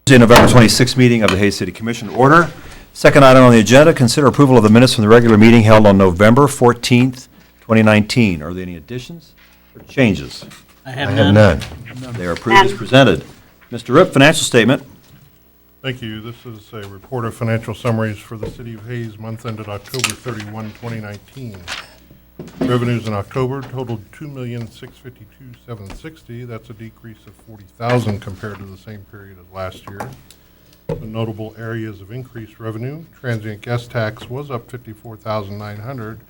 Tuesday, November 26th meeting of the Hays City Commission order. Second item on the agenda, consider approval of the minutes from the regular meeting held on November 14th, 2019. Are there any additions or changes? I have none. They are approved as presented. Mr. Ripp, financial statement. Thank you. This is a report of financial summaries for the City of Hays, month ended October 31, 2019. Revenues in October totaled $2,652,760. That's a decrease of $40,000 compared to the same period as last year. The notable areas of increased revenue: transient guest tax was up $54,900.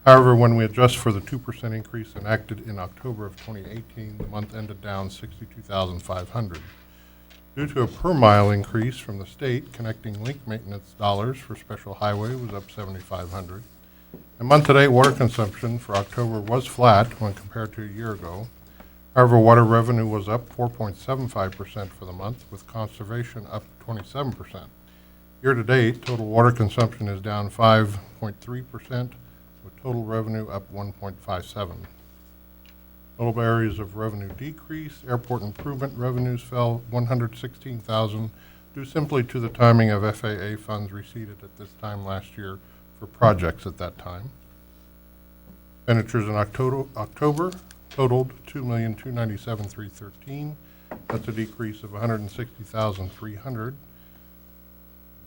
However, when we adjust for the 2% increase enacted in October of 2018, the month ended down $62,500. Due to a per-mile increase from the state, connecting link maintenance dollars for special highway was up $7,500. And month-to-date water consumption for October was flat when compared to a year ago. However, water revenue was up 4.75% for the month, with conservation up 27%. Year-to-date, total water consumption is down 5.3%, with total revenue up 1.57%. Notable areas of revenue decrease: airport improvement revenues fell $116,000 due simply to the timing of FAA funds received at this time last year for projects at that time. Expenditures in October totaled $2,297,313. That's a decrease of $160,300.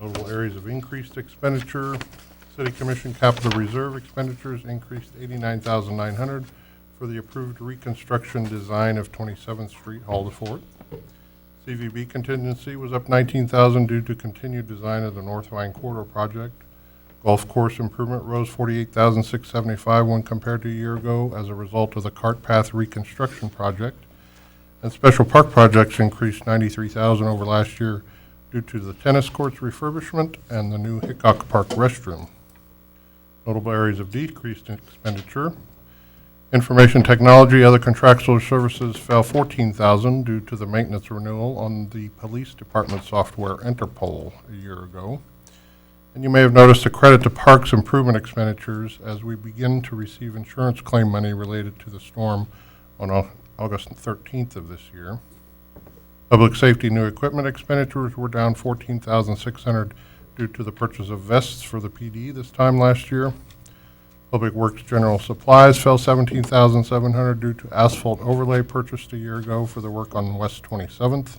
Notable areas of increased expenditure: City Commission capital reserve expenditures increased $89,900 for the approved reconstruction design of 27th Street Hall to Fourth. CVB contingency was up $19,000 due to continued design of the North Vine Corridor project. Golf course improvement rose $48,675 when compared to a year ago as a result of the cart path reconstruction project. And special park projects increased $93,000 over last year due to the tennis courts refurbishment and the new Hickok Park restroom. Notable areas of decreased expenditure: information technology, other contractual services fell $14,000 due to the maintenance renewal on the police department software Interpol a year ago. And you may have noticed a credit to parks improvement expenditures as we begin to receive insurance claim money related to the storm on August 13th of this year. Public safety new equipment expenditures were down $14,600 due to the purchase of vests for the PD this time last year. Public Works general supplies fell $17,700 due to asphalt overlay purchased a year ago for the work on West 27th.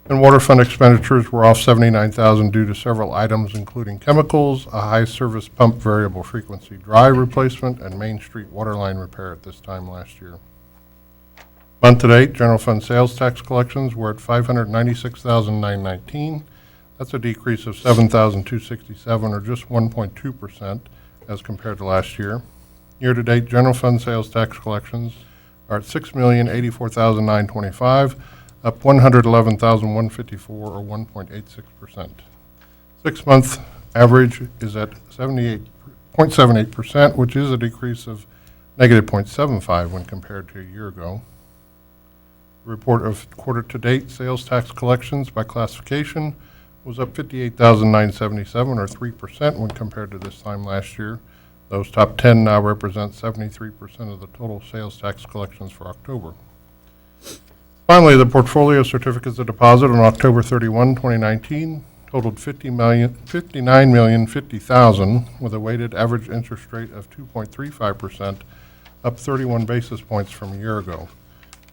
And water fund expenditures were off $79,000 due to several items, including chemicals, a high service pump variable frequency drive replacement, and Main Street water line repair at this time last year. Month-to-date, general fund sales tax collections were at $596,919. That's a decrease of $7,267, or just 1.2%, as compared to last year. Year-to-date, general fund sales tax collections are at $6,084,925, up $111,154, or 1.86%. 6-month average is at 78.78%, which is a decrease of negative 0.75 when compared to a year ago. Report of quarter-to-date sales tax collections by classification was up $58,977, or 3% when compared to this time last year. Those top 10 now represent 73% of the total sales tax collections for October. Finally, the portfolio certificates of deposit on October 31, 2019 totaled $59,050,000 with a weighted average interest rate of 2.35%, up 31 basis points from a year ago.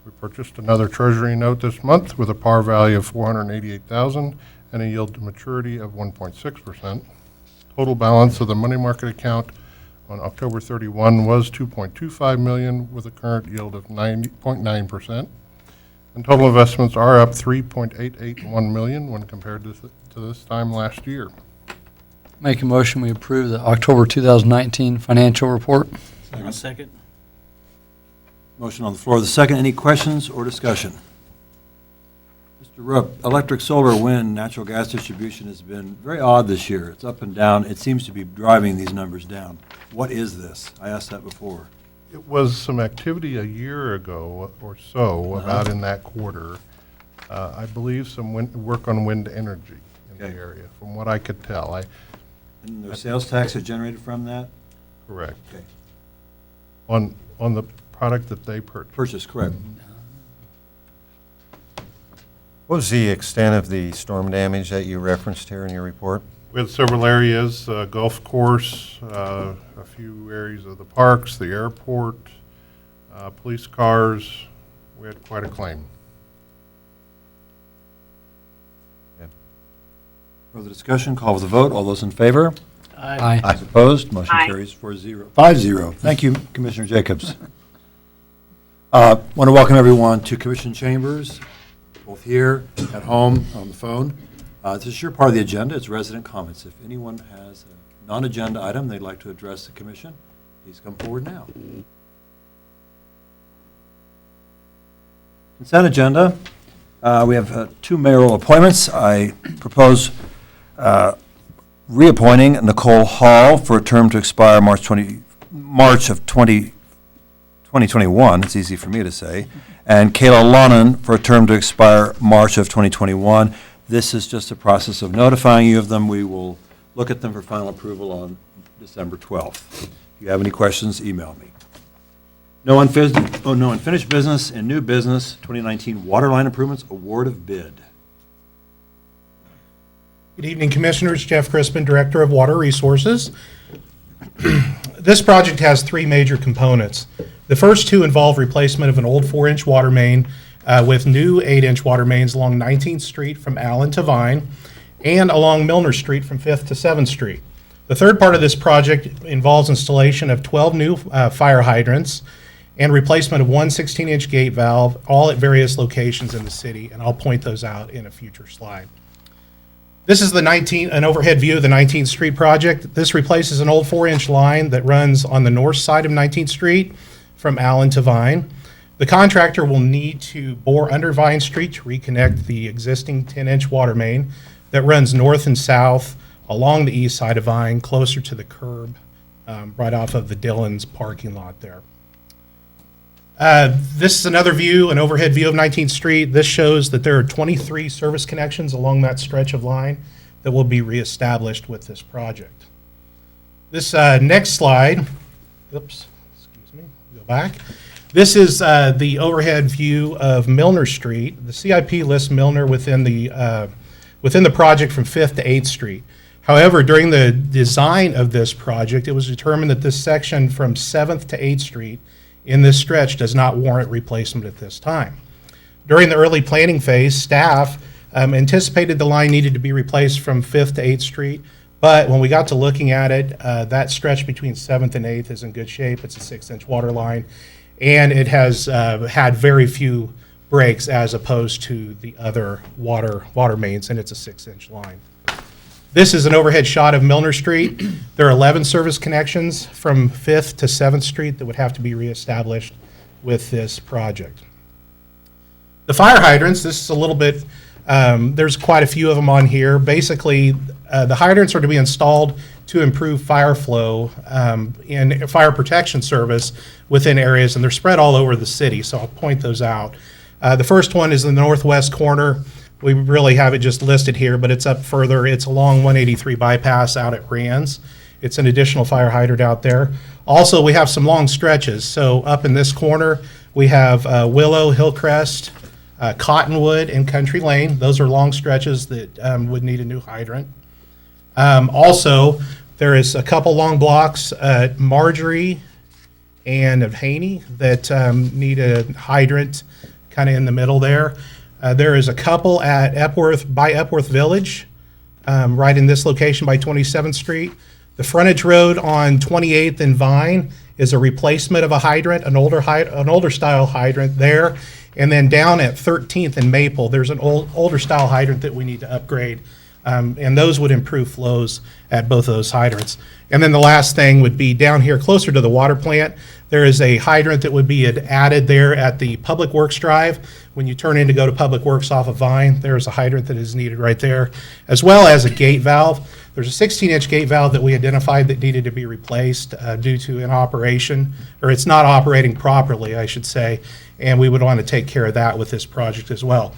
We purchased another Treasury note this month with a par value of $488,000 and a yield to maturity of 1.6%. Total balance of the money market account on October 31 was $2.25 million with a current yield of 90.9%. And total investments are up $3.881 million when compared to this time last year. Make a motion, we approve the October 2019 financial report. I'll second. Motion on the floor. The second. Any questions or discussion? Mr. Rupp, electric, solar, wind, natural gas distribution has been very odd this year. It's up and down. It seems to be driving these numbers down. What is this? I asked that before. It was some activity a year ago or so, about in that quarter. I believe some work on wind energy in the area, from what I could tell. And their sales tax is generated from that? Correct. Okay. On the product that they purchased. Purchase, correct. What was the extent of the storm damage that you referenced here in your report? We had several areas, golf course, a few areas of the parks, the airport, police cars. We had quite a claim. Further discussion, call for the vote. All those in favor? Aye. Those opposed, motion Aye. carries 5-0. Thank you, Commissioner Jacobs. Want to welcome everyone to Commission Chambers, both here, at home, on the phone. This is your part of the agenda. It's resident comments. If anyone has a non-agenda item they'd like to address the commission, please come forward now. Consent agenda. We have two mayoral appointments. I propose reappointing Nicole Hall for a term to expire March of 2021, it's easy for me to say, and Kayla Lonan for a term to expire March of 2021. This is just a process of notifying you of them. We will look at them for final approval on December 12th. If you have any questions, email me. No unfinished business and new business, 2019 water line improvements, award of bid. Good evening, Commissioners. Jeff Crispin, Director of Water Resources. This project has three major components. The first two involve replacement of an old 4-inch water main with new 8-inch water mains along 19th Street from Allen to Vine and along Milner Street from 5th to 7th Street. The third part of this project involves installation of 12 new fire hydrants and replacement of one 16-inch gate valve, all at various locations in the city, and I'll point those out in a future slide. This is an overhead view of the 19th Street project. This replaces an old 4-inch line that runs on the north side of 19th Street from Allen to Vine. The contractor will need to bore under Vine Street to reconnect the existing 10-inch water main that runs north and south along the east side of Vine, closer to the curb, right off of the Dillon's parking lot there. This is another view, an overhead view of 19th Street. This shows that there are 23 service connections along that stretch of line that will be reestablished with this project. This next slide, oops, excuse me, go back. This is the overhead view of Milner Street. The CIP lists Milner within the project from 5th to 8th Street. However, during the design of this project, it was determined that this section from 7th to 8th Street in this stretch does not warrant replacement at this time. During the early planning phase, staff anticipated the line needed to be replaced from 5th to 8th Street, but when we got to looking at it, that stretch between 7th and 8th is in good shape. It's a 6-inch water line, and it has had very few breaks as opposed to the other water mains, and it's a 6-inch line. This is an overhead shot of Milner Street. There are 11 service connections from 5th to 7th Street that would have to be reestablished with this project. The fire hydrants, this is a little bit, there's quite a few of them on here. Basically, the hydrants are to be installed to improve fire flow and fire protection service within areas, and they're spread all over the city, so I'll point those out. The first one is in the northwest corner. We really have it just listed here, but it's up further. It's along 183 bypass out at Rand's. It's an additional fire hydrant out there. Also, we have some long stretches. So up in this corner, we have Willow, Hillcrest, Cottonwood, and Country Lane. Those are long stretches that would need a new hydrant. Also, there is a couple long blocks at Marjorie and of Haney that need a hydrant kind of in the middle there. There is a couple at by Epworth Village, right in this location by 27th Street. The frontage road on 28th and Vine is a replacement of a hydrant, an older style hydrant there. And then down at 13th and Maple, there's an older style hydrant that we need to upgrade. And those would improve flows at both of those hydrants. And then the last thing would be down here closer to the water plant. There is a hydrant that would be added there at the Public Works Drive. When you turn in to go to Public Works off of Vine, there's a hydrant that is needed right there, as well as a gate valve. There's a 16-inch gate valve that we identified that needed to be replaced due to inoperation, or it's not operating properly, I should say, and we would want to take care of that with this project as well.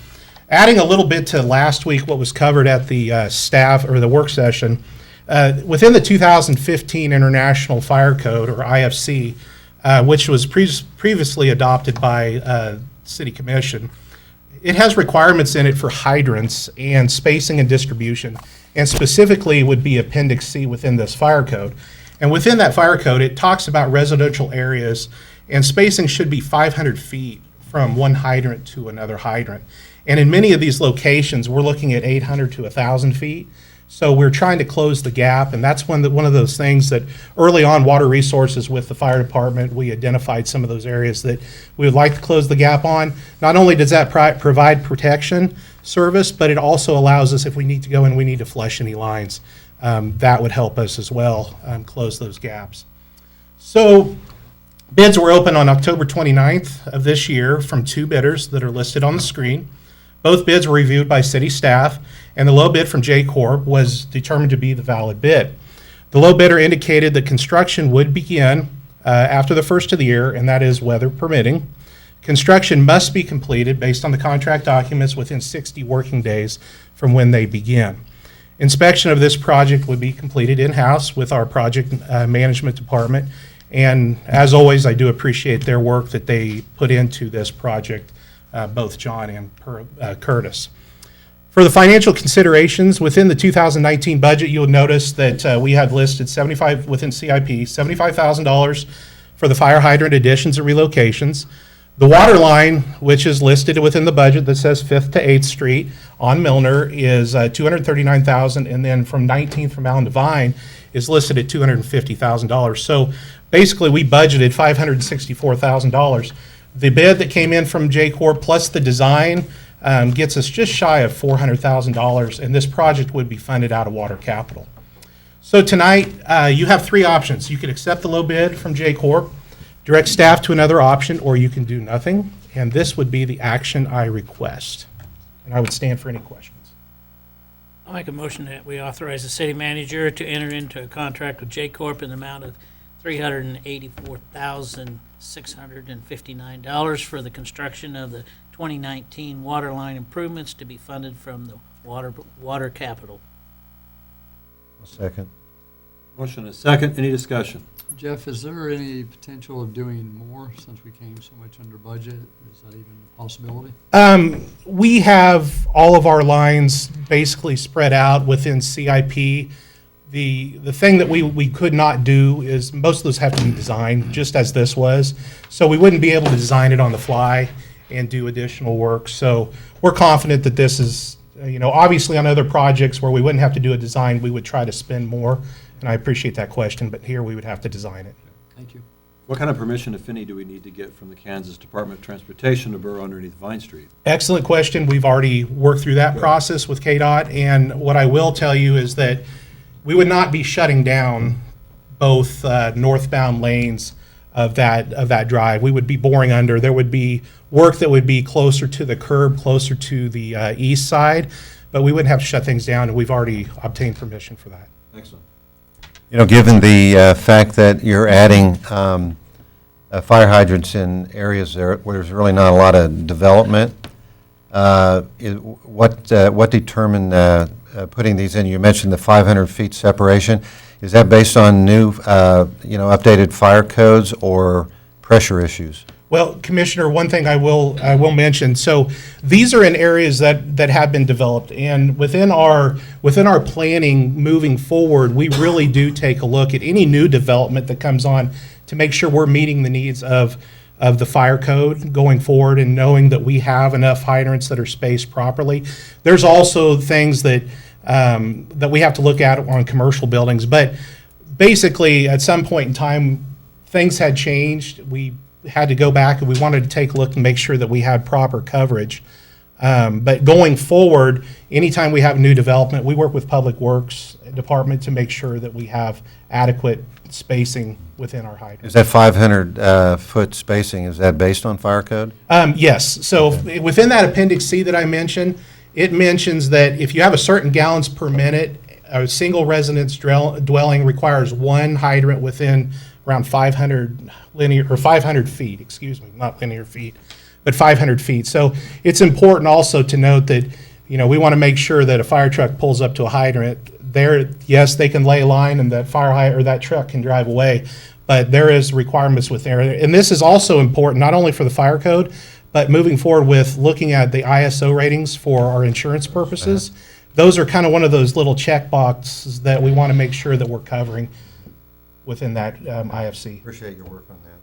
Adding a little bit to last week, what was covered at the staff or the work session, within the 2015 International Fire Code, or IFC, which was previously adopted by City Commission, it has requirements in it for hydrants and spacing and distribution, and specifically would be Appendix C within this fire code. And within that fire code, it talks about residential areas, and spacing should be 500 feet from one hydrant to another hydrant. And in many of these locations, we're looking at 800 to 1,000 feet. So we're trying to close the gap, and that's one of those things that early on, Water Resources with the fire department, we identified some of those areas that we would like to close the gap on. Not only does that provide protection service, but it also allows us, if we need to go and we need to flush any lines, that would help us as well close those gaps. So bids were open on October 29th of this year from 2 bidders that are listed on the screen. Both bids were reviewed by city staff, and the low bid from J Corp was determined to be the valid bid. The low bidder indicated that construction would begin after the first of the year, and that is weather permitting. Construction must be completed based on the contract documents within 60 working days from when they begin. Inspection of this project would be completed in-house with our project management department, and as always, I do appreciate their work that they put into this project, both John and Curtis. For the financial considerations, within the 2019 budget, you'll notice that we have listed within CIP, $75,000 for the fire hydrant additions and relocations. The water line, which is listed within the budget that says 5th to 8th Street on Milner, is $239,000, and then from 19th from Allen Devine is listed at $250,000. So basically, we budgeted $564,000. The bid that came in from J Corp plus the design gets us just shy of $400,000, and this project would be funded out of water capital. So tonight, you have 3 options. You could accept the low bid from J Corp, direct staff to another option, or you can do nothing, and this would be the action I request. And I would stand for any questions. I'll make a motion that we authorize the city manager to enter into a contract with J Corp in the amount of $384,659 for the construction of the 2019 water line improvements to be funded from the water capital. Second. Motion and a second. Any discussion? Jeff, is there any potential of doing more since we came so much under budget? Is that even a possibility? We have all of our lines basically spread out within CIP. The thing that we could not do is most of those have to be designed, just as this was. So we wouldn't be able to design it on the fly and do additional work. So we're confident that this is, obviously on other projects where we wouldn't have to do a design, we would try to spend more. And I appreciate that question, but here we would have to design it. Thank you. What kind of permission, if any, do we need to get from the Kansas Department of Transportation to burrow underneath Vine Street? Excellent question. We've already worked through that process with KDOT. And what I will tell you is that we would not be shutting down both northbound lanes of that drive. We would be boring under. There would be work that would be closer to the curb, closer to the east side, but we wouldn't have to shut things down, and we've already obtained permission for that. Excellent. Given the fact that you're adding fire hydrants in areas there where there's really not a lot of development, what determined putting these in? You mentioned the 500 feet separation. Is that based on new, updated fire codes or pressure issues? Well, Commissioner, one thing I will mention. So these are in areas that have been developed, and within our planning moving forward, we really do take a look at any new development that comes on to make sure we're meeting the needs of the fire code going forward, and knowing that we have enough hydrants that are spaced properly. There's also things that we have to look at on commercial buildings, but basically at some point in time, things had changed. We had to go back and we wanted to take a look and make sure that we had proper coverage. But going forward, anytime we have new development, we work with Public Works Department to make sure that we have adequate spacing within our hydrants. Is that 500-foot spacing, is that based on fire code? Yes. So within that Appendix C that I mentioned, it mentions that if you have a certain gallons per minute, a single residence dwelling requires one hydrant within around 500 feet, not linear feet, but 500 feet. So it's important also to note that, we want to make sure that a fire truck pulls up to a hydrant. There, yes, they can lay a line and that that truck can drive away, but there is requirements with there. And this is also important, not only for the fire code, But moving forward with looking at the ISO ratings for our insurance purposes, those are kind of one of those little check boxes that we want to make sure that we're covering within that IFC. Appreciate your work on that.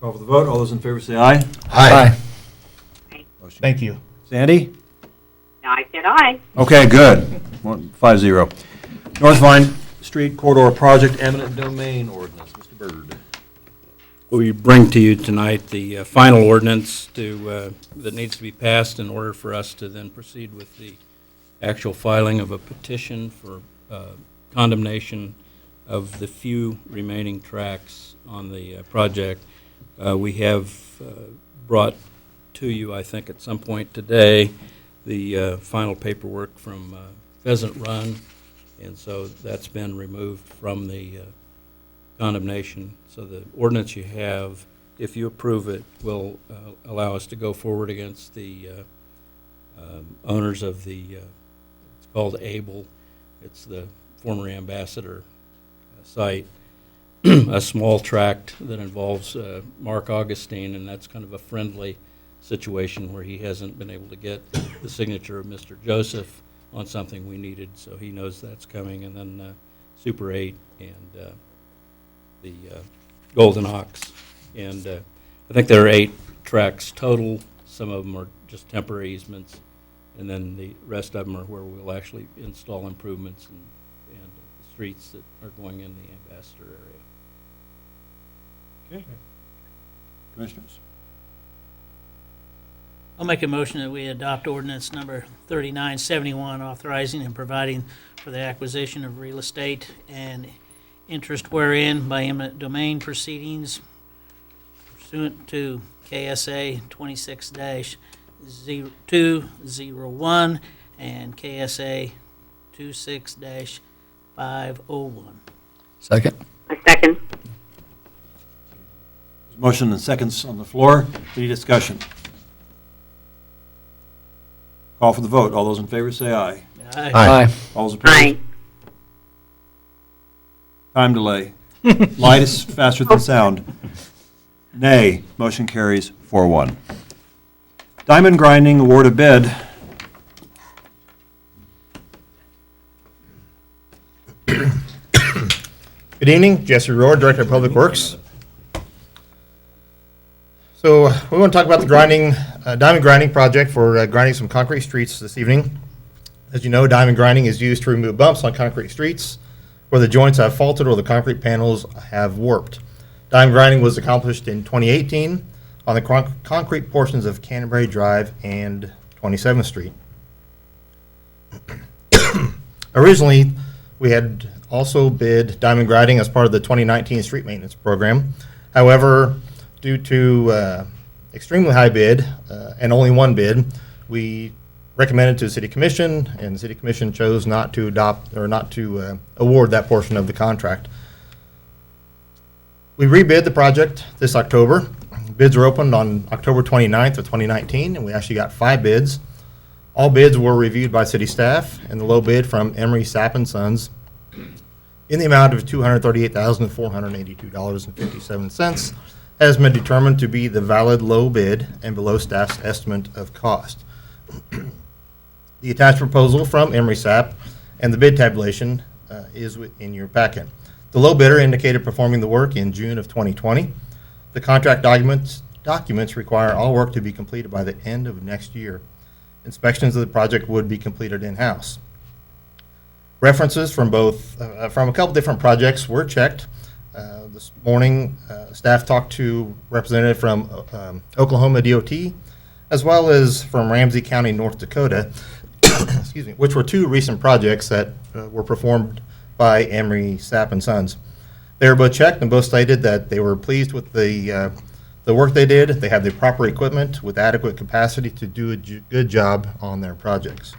Call for the vote. All those in favor say aye. Aye. Motion- Thank you. Sandy? I said aye. Okay, good. 5-0. North Vine Street Corridor Project Eminent Domain Ordinance. Mr. Byrd. We bring to you tonight the final ordinance that needs to be passed in order for us to then proceed with the actual filing of a petition for condemnation of the few remaining tracks on the project. We have brought to you, I think, at some point today, the final paperwork from Pheasant Run, and so that's been removed from the condemnation. So the ordinance you have, if you approve it, will allow us to go forward against the owners of the, it's called Able. It's the former Ambassador site, a small tract that involves Mark Augustine, and that's kind of a friendly situation where he hasn't been able to get the signature of Mr. Joseph on something we needed, so he knows that's coming. And then Super 8 and the Golden Ox. And I think there are 8 tracks total. Some of them are just temporary easements, and then the rest of them are where we'll actually install improvements and streets that are going in the Ambassador area. Okay. Commissioners? I'll make a motion that we adopt ordinance number 3971, authorizing and providing for the acquisition of real estate and interest wherein by eminent domain proceedings pursuant to KSA 26-201 and KSA 26-501. Second. A second. There's a motion and seconds on the floor. Any discussion? Call for the vote. All those in favor say aye. Aye. All those opposed? Aye. Time delay. Light is faster than sound. Nay. Motion carries 4-1. Diamond Grinding award of bid. Good evening, Jesse Rohr, Director of Public Works. So we want to talk about the diamond grinding project for grinding some concrete streets this evening. As you know, diamond grinding is used to remove bumps on concrete streets where the joints have faulted or the concrete panels have warped. Diamond grinding was accomplished in 2018 on the concrete portions of Canterbury Drive and 27th Street. Originally, we had also bid diamond grinding as part of the 2019 street maintenance program. However, due to extremely high bid and only one bid, we recommended to the City Commission, and the City Commission chose not to adopt or not to award that portion of the contract. We rebid the project this October. Bids were opened on October 29th of 2019, and we actually got 5 bids. All bids were reviewed by city staff, and the low bid from Emery Sapp and Sons in the amount of $238,482.57 has been determined to be the valid low bid and below staff's estimate of cost. The attached proposal from Emery Sapp and the bid tabulation is in your packet. The low bidder indicated performing the work in June of 2020. The contract documents require all work to be completed by the end of next year. Inspections of the project would be completed in-house. References from a couple different projects were checked. This morning, staff talked to representative from Oklahoma DOT, as well as from Ramsey County, North Dakota, excuse me, which were 2 recent projects that were performed by Emery Sapp and Sons. They were both checked and both stated that they were pleased with the work they did. They have the proper equipment with adequate capacity to do a good job on their projects.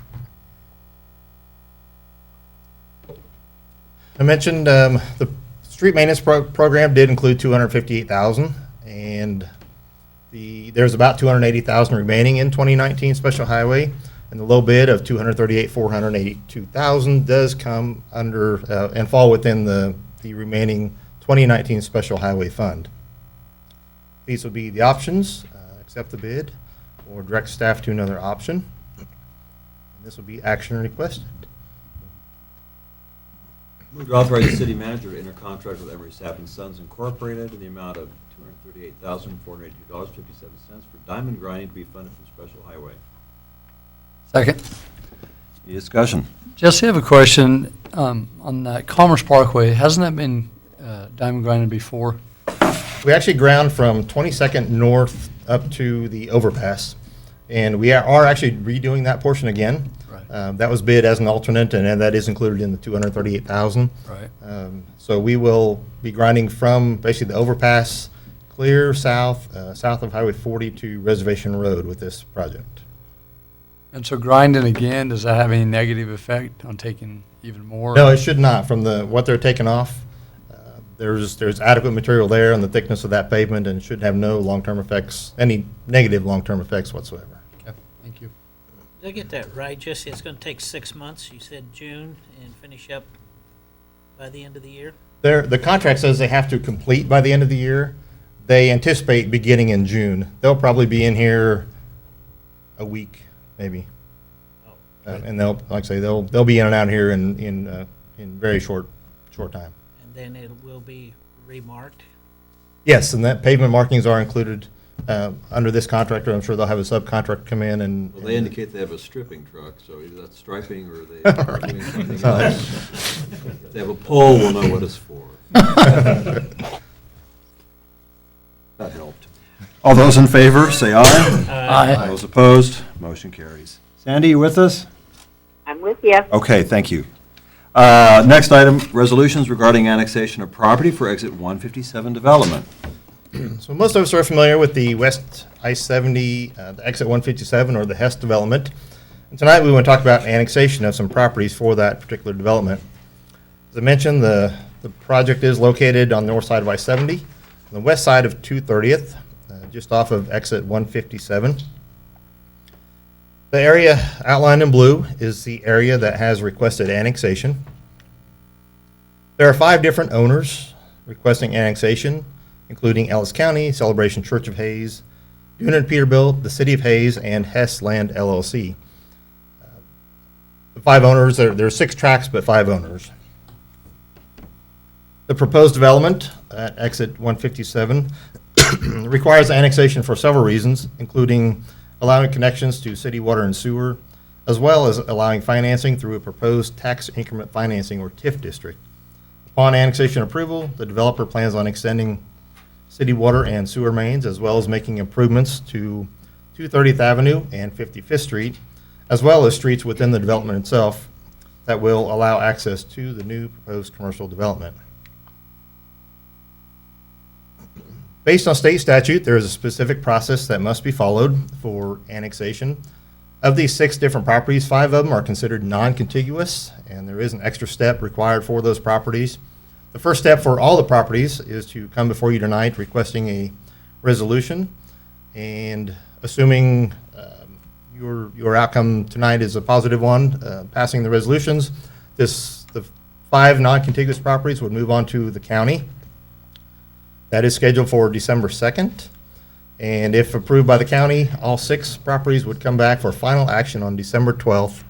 I mentioned the street maintenance program did include $258,000, and there's about $280,000 remaining in 2019 special highway, and the low bid of $238,482,000 does come under and fall within the remaining 2019 special highway fund. These will be the options. accept the bid or direct staff to another option. This will be action requested. Move to authorize the city manager to enter contract with Emery Sapp and Sons Incorporated in the amount of $238,482.57 for diamond grinding to be funded from special highway. Second. Any discussion? Jesse, I have a question on that Commerce Parkway. Hasn't that been diamond grinded before? We actually ground from 22nd North up to the overpass, and we are actually redoing that portion again. Right. That was bid as an alternate, and that is included in the 238,000. Right. So we will be grinding from basically the overpass clear south, south of Highway 40 to Reservation Road with this project. And so grinding again, does that have any negative effect on taking even more? No, it should not. From what they're taking off, there's adequate material there on the thickness of that pavement and should have no long-term effects, any negative long-term effects whatsoever. Okay, thank you. Did I get that right, Jesse? It's going to take 6 months. You said June and finish up by the end of the year? The contract says they have to complete by the end of the year. They anticipate beginning in June. They'll probably be in here a week, maybe. Oh. And they'll, like I say, they'll be in and out here in very short time. And then it will be remarked? Yes, and that pavement markings are included under this contractor. I'm sure they'll have a subcontractor come in and. Well, they indicate they have a stripping truck, so either that's striping or they are doing something else. If they have a pole, we'll know what it's for. That helped. All those in favor, say aye. Aye. Those opposed, motion carries. Sandy, you with us? I'm with you. Okay, thank you. Next item, resolutions regarding annexation of property for Exit 157 development. So most of us are familiar with the West I-70, the Exit 157, or the Hess development. And tonight we want to talk about annexation of some properties for that particular development. As I mentioned, the project is located on the north side of I-70, on the west side of 230th, just off of Exit 157. The area outlined in blue is the area that has requested annexation. There are 5 different owners requesting annexation, including Ellis County, Celebration Church of Hayes, Dune and Peterbilt, the City of Hayes, and Hess Land LLC. The 5 owners, there are 6 tracks, but 5 owners. The proposed development at Exit 157 requires annexation for several reasons, including allowing connections to city water and sewer, as well as allowing financing through a proposed tax increment financing or TIF district. Upon annexation approval, the developer plans on extending city water and sewer mains, as well as making improvements to 230th Avenue and 55th Street, as well as streets within the development itself that will allow access to the new proposed commercial development. Based on state statute, there is a specific process that must be followed for annexation. Of these 6 different properties, 5 of them are considered non-contiguous, and there is an extra step required for those properties. The first step for all the properties is to come before you tonight requesting a resolution, and assuming your outcome tonight is a positive one, passing the resolutions, the 5 non-contiguous properties would move on to the county. That is scheduled for December 2nd, and if approved by the county, all 6 properties would come back for final action on December 12th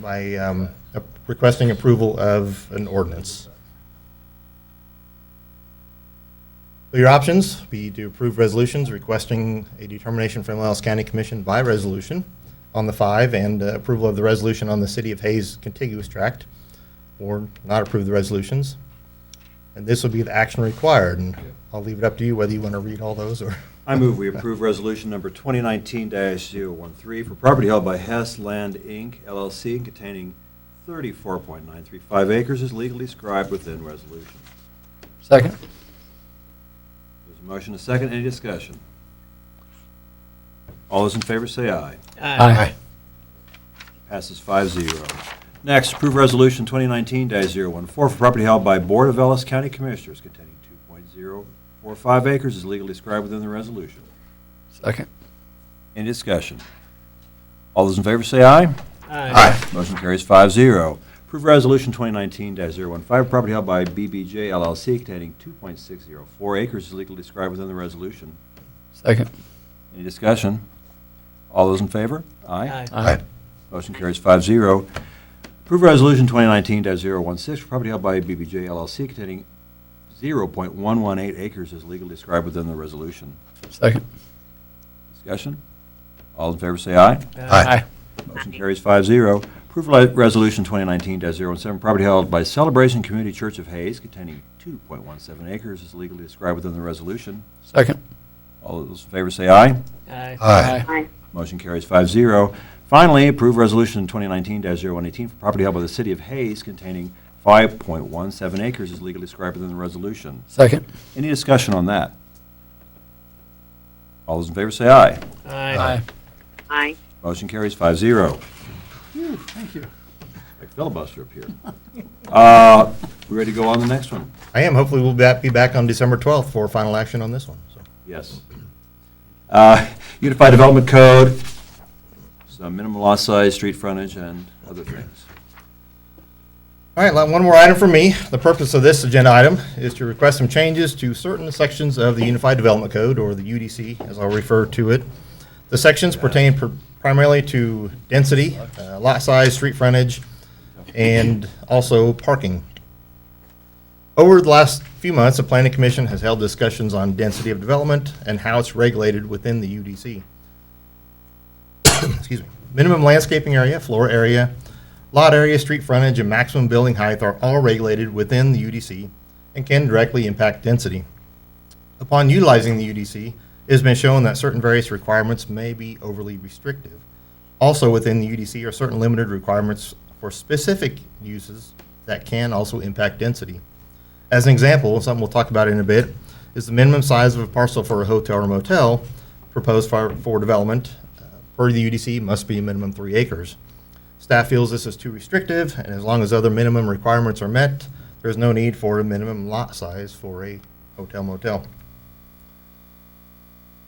by requesting approval of an ordinance. So your options be to approve resolutions requesting a determination from Ellis County Commission by resolution on the 5 and approval of the resolution on the City of Hayes contiguous tract, or not approve the resolutions. And this will be the action required, and I'll leave it up to you whether you want to read all those or. I move we approve resolution number 2019-013 for property held by Hess Land, Inc., LLC, containing 34.935 acres is legally described within resolution. Second. There's a motion, a second. Any discussion? All those in favor say aye. Aye. Passes 5-0. Next, approve resolution 2019-014 for property held by Board of Ellis County Commissioners containing 2.045 acres is legally described within the resolution. Second. Any discussion? All those in favor say aye. Aye. Motion carries 5-0. Approve resolution 2019-015 property held by BBJ LLC containing 2.604 acres is legally described within the resolution. Second. Any discussion? All those in favor? Aye. Aye. Motion carries 5-0. Approve Resolution 2019-016 for property held by BBJ LLC containing 0.118 acres as legally described within the resolution. Second. Discussion? All in favor say aye. Aye. Motion carries 5-0. Approve Resolution 2019-017, property held by Celebration Community Church of Hayes containing 2.17 acres as legally described within the resolution. Second. All those in favor say aye. Aye. Aye. Motion carries 5-0. Finally, approve Resolution 2019-018 for property held by the City of Hayes containing 5.17 acres as legally described within the resolution. Second. Any discussion on that? All those in favor say aye. Aye. Aye. Motion carries 5-0. Thank you. Like filibuster up here. We ready to go on the next one? I am. Hopefully, we'll be back on December 12th for final action on this one. So. Yes. Unified Development Code, some minimum lot size, street frontage, and other things. All right, one more item from me. The purpose of this agenda item is to request some changes to certain sections of the Unified Development Code, or the UDC, as I'll refer to it. The sections pertain primarily to density, lot size, street frontage, and also parking. Over the last few months, the Planning Commission has held discussions on density of development and how it's regulated within the UDC. Excuse me. Minimum landscaping area, floor area, lot area, street frontage, and maximum building height are all regulated within the UDC and can directly impact density. Upon utilizing the UDC, it has been shown that certain various requirements may be overly restrictive. Also within the UDC are certain limited requirements for specific uses that can also impact density. As an example, something we'll talk about in a bit, is the minimum size of a parcel for a hotel or motel proposed for development per the UDC must be a minimum 3 acres. Staff feels this is too restrictive, and as long as other minimum requirements are met, there's no need for a minimum lot size for a hotel motel.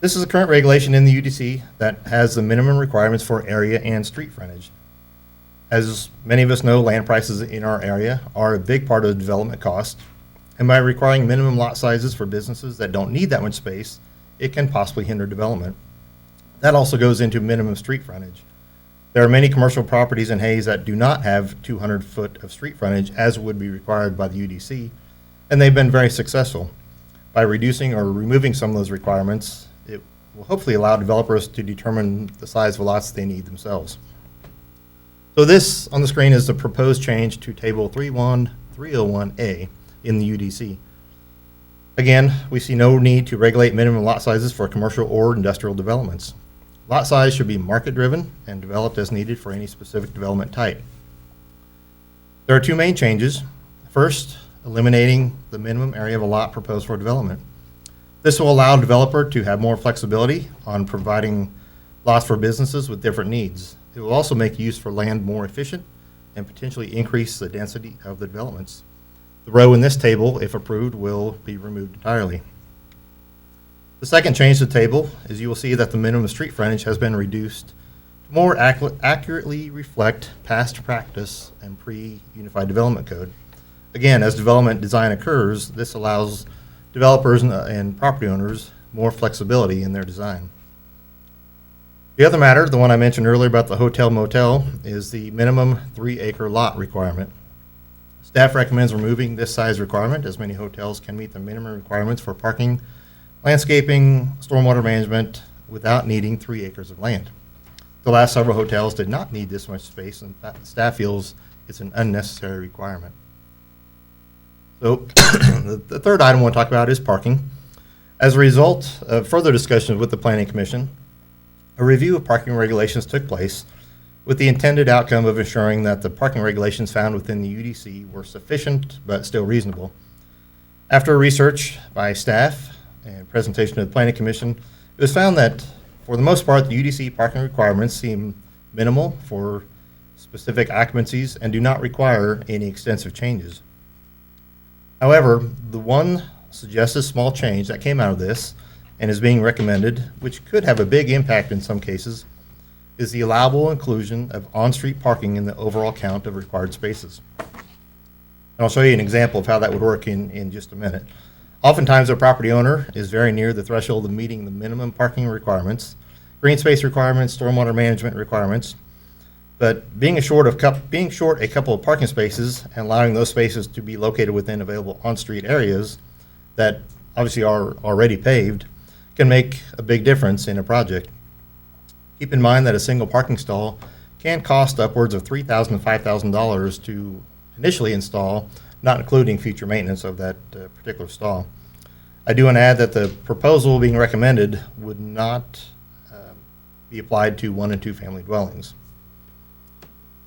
This is a current regulation in the UDC that has the minimum requirements for area and street frontage. As many of us know, land prices in our area are a big part of the development cost, and by requiring minimum lot sizes for businesses that don't need that much space, it can possibly hinder development. That also goes into minimum street frontage. There are many commercial properties in Hayes that do not have 200 foot of street frontage as would be required by the UDC, and they've been very successful. By reducing or removing some of those requirements, it will hopefully allow developers to determine the size of lots they need themselves. So this on the screen is the proposed change to Table 31301A in the UDC. Again, we see no need to regulate minimum lot sizes for commercial or industrial developments. Lot size should be market-driven and developed as needed for any specific development type. There are two main changes. First, eliminating the minimum area of a lot proposed for development. This will allow a developer to have more flexibility on providing lots for businesses with different needs. It will also make use for land more efficient and potentially increase the density of the developments. The row in this table, if approved, will be removed entirely. The second change to the table is you will see that the minimum street frontage has been reduced to more accurately reflect past practice and pre-Unified Development Code. Again, as development design occurs, this allows developers and property owners more flexibility in their design. The other matter, the one I mentioned earlier about the hotel motel, is the minimum 3 acre lot requirement. Staff recommends removing this size requirement, as many hotels can meet the minimum requirements for parking, landscaping, stormwater management without needing 3 acres of land. The last several hotels did not need this much space, and staff feels it's an unnecessary requirement. So the third item I want to talk about is parking. As a result of further discussions with the Planning Commission, a review of parking regulations took place with the intended outcome of ensuring that the parking regulations found within the UDC were sufficient but still reasonable. After research by staff and presentation to the Planning Commission, it was found that, for the most part, the UDC parking requirements seem minimal for specific occupancies and do not require any extensive changes. However, the one suggested small change that came out of this and is being recommended, which could have a big impact in some cases, is the allowable inclusion of on-street parking in the overall count of required spaces. And I'll show you an example of how that would work in just a minute. Oftentimes, a property owner is very near the threshold of meeting the minimum parking requirements, green space requirements, stormwater management requirements. But being short a couple of parking spaces and allowing those spaces to be located within available on-street areas that obviously are already paved can make a big difference in a project. Keep in mind that a single parking stall can cost upwards of $3,000 to $5,000 to initially install, not including future maintenance of that particular stall. I do want to add that the proposal being recommended would not be applied to 1 and 2 family dwellings.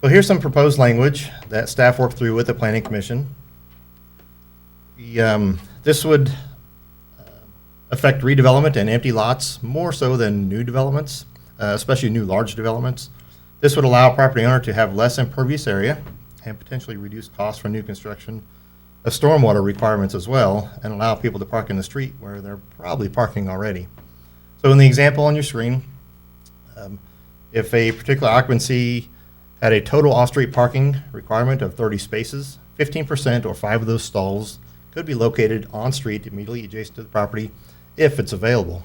So here's some proposed language that staff worked through with the Planning Commission. This would affect redevelopment and empty lots more so than new developments, especially new large developments. This would allow a property owner to have less impervious area and potentially reduce costs for new construction of stormwater requirements as well, and allow people to park in the street where they're probably parking already. So in the example on your screen, if a particular occupancy had a total off-street parking requirement of 30 spaces, 15% or 5 of those stalls could be located on-street immediately adjacent to the property if it's available.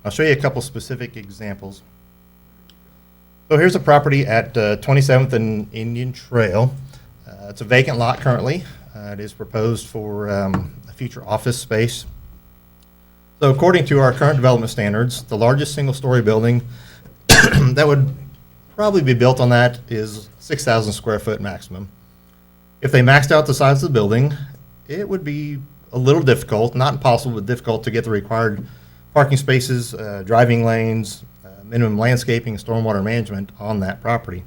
I'll show you a couple specific examples. So here's a property at 27th and Indian Trail. It's a vacant lot currently. It is proposed for a future office space. So according to our current development standards, the largest single-story building that would probably be built on that is 6,000 square foot maximum. If they maxed out the size of the building, it would be a little difficult, not impossible, but difficult to get the required parking spaces, driving lanes, minimum landscaping, stormwater management on that property.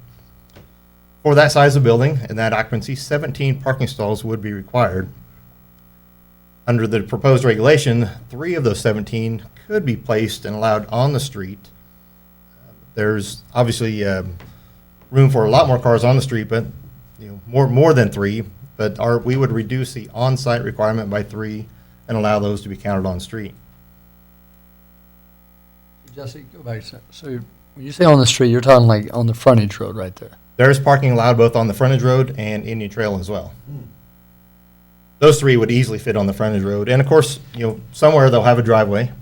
For that size of building and that occupancy, 17 parking stalls would be required. Under the proposed regulation, 3 of those 17 could be placed and allowed on the street. There's obviously room for a lot more cars on the street, but more than 3. But we would reduce the on-site requirement by 3 and allow those to be counted on street. Jesse, go back. So when you say on the street, you're talking like on the frontage road right there? There's parking allowed both on the frontage road and Indian Trail as well. Those 3 would easily fit on the frontage road. And of course, somewhere they'll have a driveway.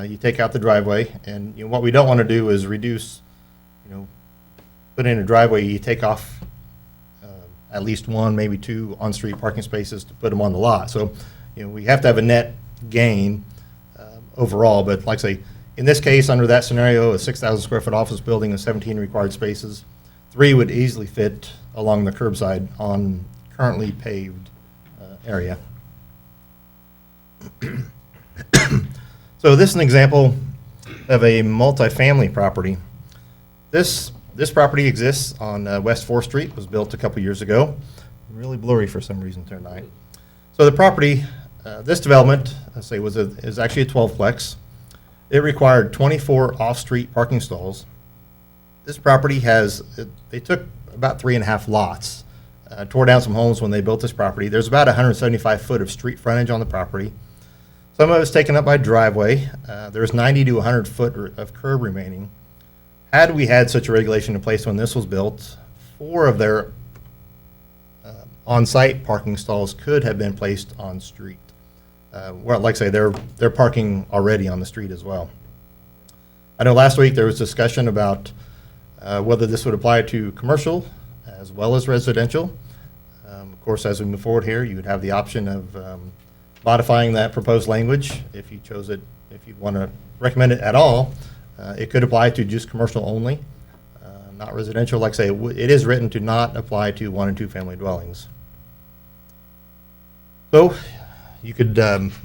You take out the driveway, and what we don't want to do is reduce, put in a driveway, you take off at least 1, maybe 2 on-street parking spaces to put them on the lot. So, we have to have a net gain overall. But like I say, in this case, under that scenario, a 6,000 square foot office building and 17 required spaces, 3 would easily fit along the curbside on currently paved area. So this is an example of a multifamily property. This property exists on West 4th Street, was built a couple years ago. Really blurry for some reason tonight. So the property, this development, is actually a 12-plex. It required 24 off-street parking stalls. This property they took about 3.5 lots, tore down some homes when they built this property. There's about 175 foot of street frontage on the property. Some of it's taken up by driveway. There's 90 to 100 foot of curb remaining. Had we had such a regulation in place when this was built, 4 of their on-site parking stalls could have been placed on street. Well, like I say, they're parking already on the street as well. I know last week there was discussion about whether this would apply to commercial as well as residential. Of course, as we move forward here, you would have the option of modifying that proposed language if you chose it, if you want to recommend it at all. It could apply to just commercial only, not residential. Like I say, it is written to not apply to 1 and 2 family dwellings. So you could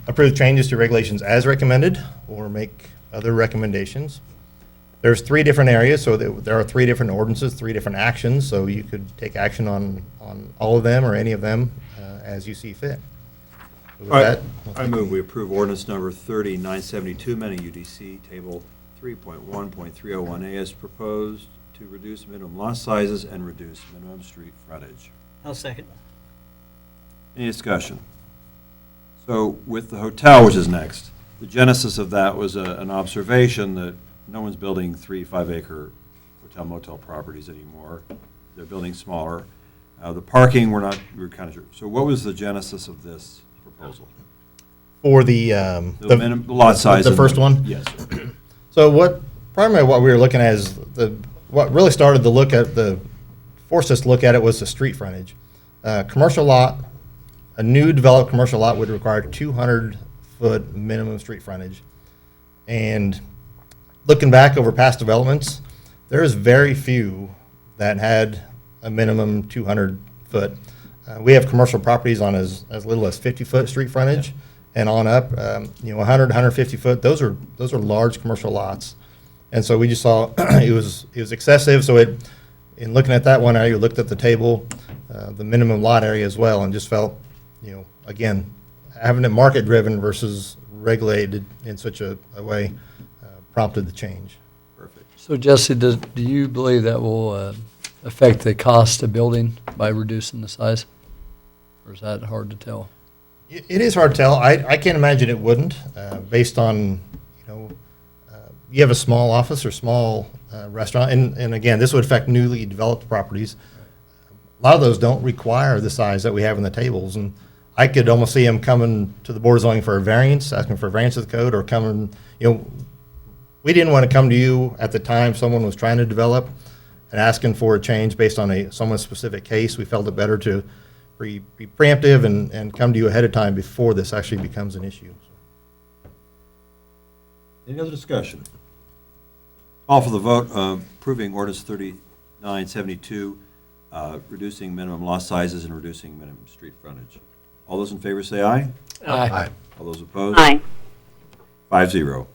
approve changes to regulations as recommended or make other recommendations. There's 3 different areas, so there are 3 different ordinances, 3 different actions, so you could take action on all of them or any of them as you see fit. With All right, that, I move we approve ordinance number 3972, amending UDC Table 3.1.301A as proposed to reduce minimum lot sizes and reduce minimum street frontage. I'll second. Any discussion? So with the hotel, which is next, the genesis of that was an observation that no one's building 3-5 acre hotel motel properties anymore. They're building smaller. The parking, we're kind of sure. So what was the genesis of this proposal? For the lot size. the first one? Yes. So primarily what we were looking at is what really started to forced us to look at it was the street frontage. Commercial lot, a new developed commercial lot would require 200-foot minimum street frontage. And looking back over past developments, there's very few that had a minimum 200-foot. We have commercial properties on as little as 50-foot street frontage and on up. 100, 150 foot. Those are large commercial lots, and so we just saw it was excessive. So in looking at that one area, looked at the table, the minimum lot area as well, and just felt, again, having it market driven versus regulated in such a way prompted the change. Perfect. So Jesse, do you believe that will affect the cost of building by reducing the size? Or is that hard to tell? It is hard to tell. I can't imagine it wouldn't, based on, you have a small office or small restaurant, and again, this would affect newly developed properties. A lot of those don't require the size that we have in the tables, and I could almost see them coming to the Board of Zoning for a variance, asking for a variance of the code, or coming, we didn't want to come to you at the time someone was trying to develop and asking for a change based on someone's specific case. We felt it better to be preemptive and come to you ahead of time before this actually becomes an issue. Any other discussion? Call for the vote approving ordinance 3972, reducing minimum lot sizes and reducing minimum street frontage. All those in favor say aye. Aye. All those opposed? Aye. 5-0.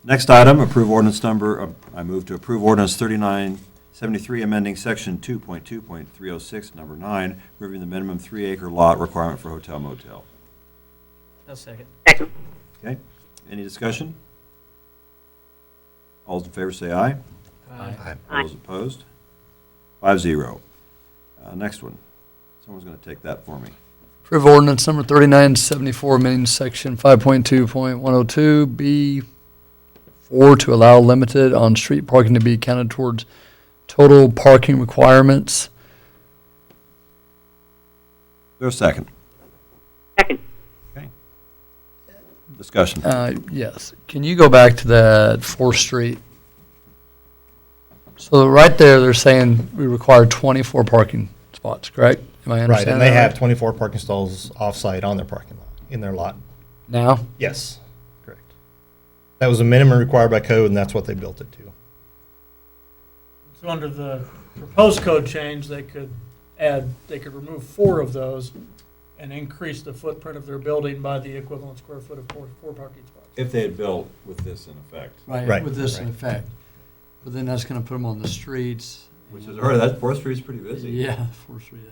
Next item, approve ordinance number, I move to approve ordinance 3973, amending section 2.2.306, number 9, removing the minimum 3-acre lot requirement for hotel motel. I'll second. Second. Okay, any discussion? All those in favor say aye. Aye. All those opposed? 5-0. Next one. Someone's going to take that for me. Approve ordinance number 3974, amending section 5.2.102B4 to allow limited on-street parking to be counted towards total parking requirements. There's a second. Second. Okay. Discussion. Yes. Can you go back to that 4th Street? So right there, they're saying we require 24 parking spots, correct? Am I Right, understanding and they that have right? 24 parking stalls off-site on their parking lot, in their lot. Now? Yes, correct. That was a minimum required by code, and that's what they built it to. So under the proposed code change, they could remove 4 of those and increase the footprint of their building by the equivalent square foot of four parking spots. If they had built with this in effect. Right, With this in right. effect. But then that's going to put them on the streets. Which is, or that 4th Street's pretty busy. Yeah, 4th Street.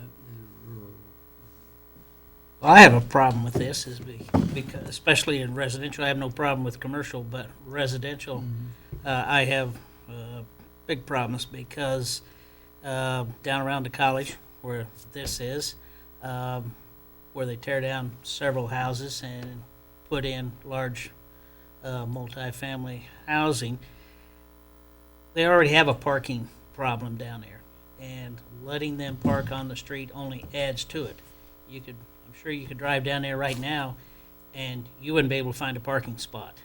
Well, I have a problem with this, because, especially in residential, I have no problem with commercial, but residential, I have big problems because down around the college, where this is, where they tear down several houses and put in large multifamily housing, they already have a parking problem down there, and letting them park on the street only adds to it. I'm sure you could drive down there right now, and you wouldn't be able to find a parking spot.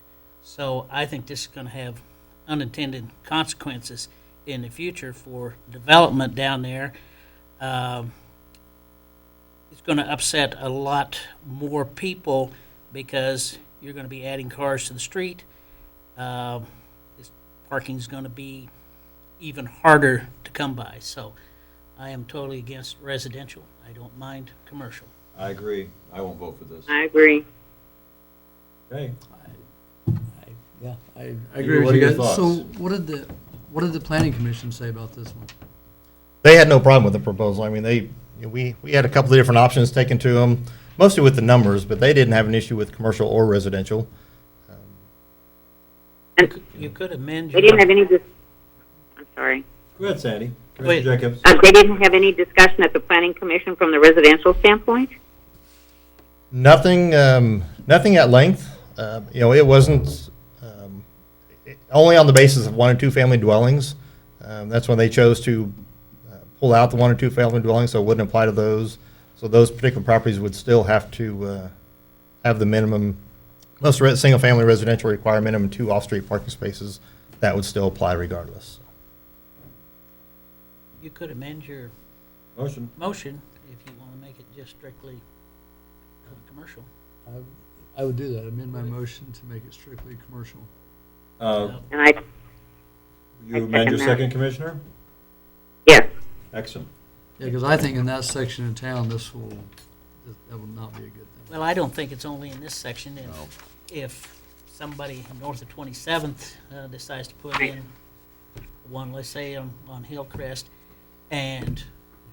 So I think this is going to have unintended consequences in the future for development down there. It's going to upset a lot more people because you're going to be adding cars to the street. This parking is going to be even harder to come by. So I am totally against residential. I don't mind commercial. I agree. I won't vote for this. I agree. Okay. Yeah, I What agree are with you your guys. thoughts? So what did the planning commission say about this one? They had no problem with the proposal. I mean, we had a couple of different options taken to them, mostly with the numbers, but they didn't have an issue with commercial or residential. And You could amend they your... didn't have any, I'm sorry. Go ahead, Sandy. Wait. Commissioner Jacobs. They didn't have any discussion at the planning commission from the residential standpoint? Nothing, nothing at length. It wasn't, only on the basis of 1 and 2 family dwellings. That's when they chose to pull out the 1 or 2 family dwellings, so it wouldn't apply to those. So those particular properties would still have to have the minimum Most single-family residential require minimum 2 off-street parking spaces. That would still apply regardless. You could amend your Motion. motion if you want to make it just strictly commercial. I would do that, amend my motion to make it strictly commercial. And I, You I amend your second that. second, Commissioner? yes. Excellent. Yeah, because I think in that section of town, that will not be a good thing. Well, I don't think it's only in this section. If somebody north of 27th decides to put in one, let's say on Hillcrest, and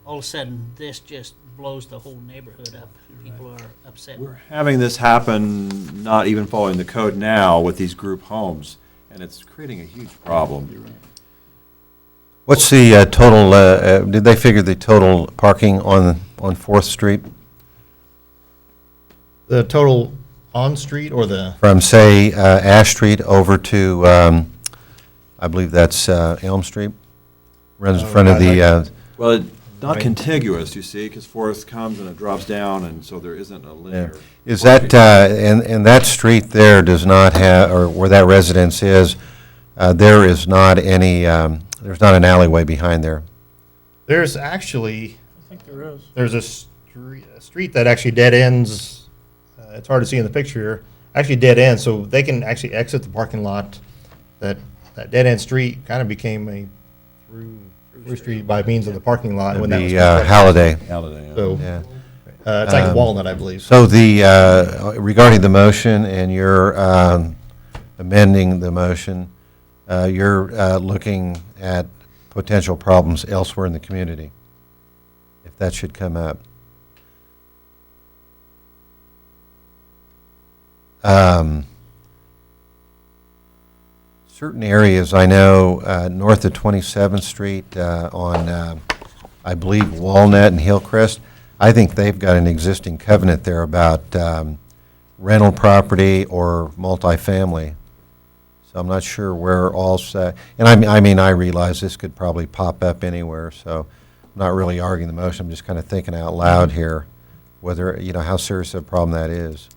all of a sudden this just blows the whole neighborhood up, people are upset. We're having this happen, not even following the code now with these group homes, and it's creating a huge problem. What's the total, did they figure the total parking on 4th Street? The total on-street or the, From, say, Ash Street over to, I believe that's Elm Street? Runs in front of the, Well, it's not Right. contiguous, you see, because Forest comes and it drops down, and so there isn't a linear. is that, and that street there does not have, or where that residence is, there is not any, there's not an alleyway behind there. there's actually, I think there is. there's a street that actually dead ends, it's hard to see in the picture here, actually dead ends, so they can actually exit the parking lot. That dead end street kind of became a through street by means of the parking lot when that was The constructed. Halliday, Halliday, yeah. So, yeah. it's like Walnut, I believe. So regarding the motion and your amending the motion, you're looking at potential problems elsewhere in the community, if that should come up. Certain areas, I know, north of 27th Street on, I believe, Walnut and Hillcrest, I think they've got an existing covenant there about rental property or multifamily. So I'm not sure where all's, and I realize this could probably pop up anywhere, so I'm not really arguing the motion, I'm just kind of thinking out loud here, whether, how serious a problem that is.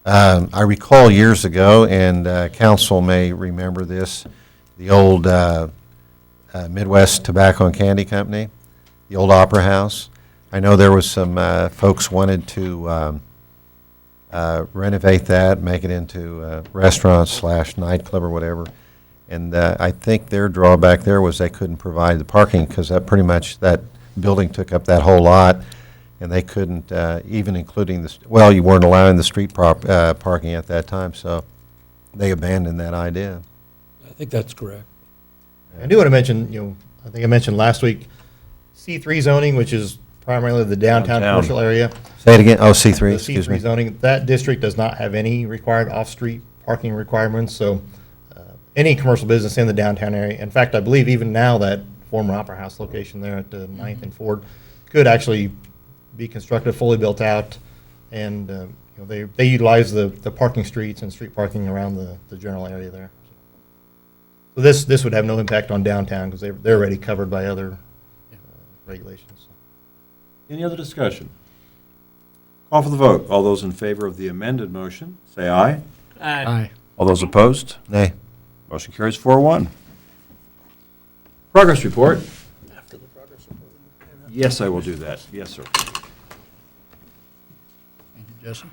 I recall years ago, and council may remember this, the old Midwest Tobacco and Candy Company, the old Opera House. I know there was some folks wanted to renovate that, make it into a restaurant / nightclub or whatever. And I think their drawback there was they couldn't provide the parking because that building took up that whole lot. And they couldn't, even including you weren't allowing the street parking at that time, so they abandoned that idea. I think that's correct. I do want to mention, I think I mentioned last week, C3 zoning, which is primarily the downtown commercial area. Say it again, oh, C3, The excuse C3 me. zoning, that district does not have any required off-street parking requirements, so any commercial business in the downtown area, in fact, I believe even now that former Opera House location there at the 9th and Ford could actually be constructed, fully built out, and they utilize the parking streets and street parking around the general area there. So this would have no impact on downtown because they're already covered by other regulations. Any other discussion? Call for the vote. All those in favor of the amended motion, say aye. Aye. All those opposed? Nay. Motion carries 4-1. Progress report. After the progress report. Yes, I will do that. Yes, sir. Thank you, Jesse.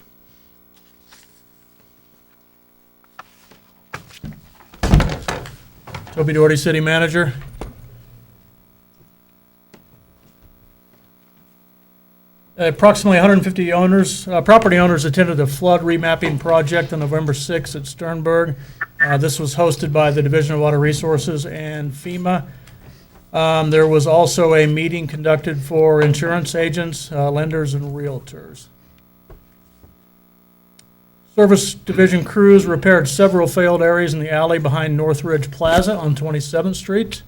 Toby Doherty, City Manager. Approximately 150 property owners attended a flood remapping project on November 6th at Sternberg. This was hosted by the Division of Water Resources and FEMA. There was also a meeting conducted for insurance agents, lenders, and realtors. Service Division crews repaired several failed areas in the alley behind Northridge Plaza on 27th Street.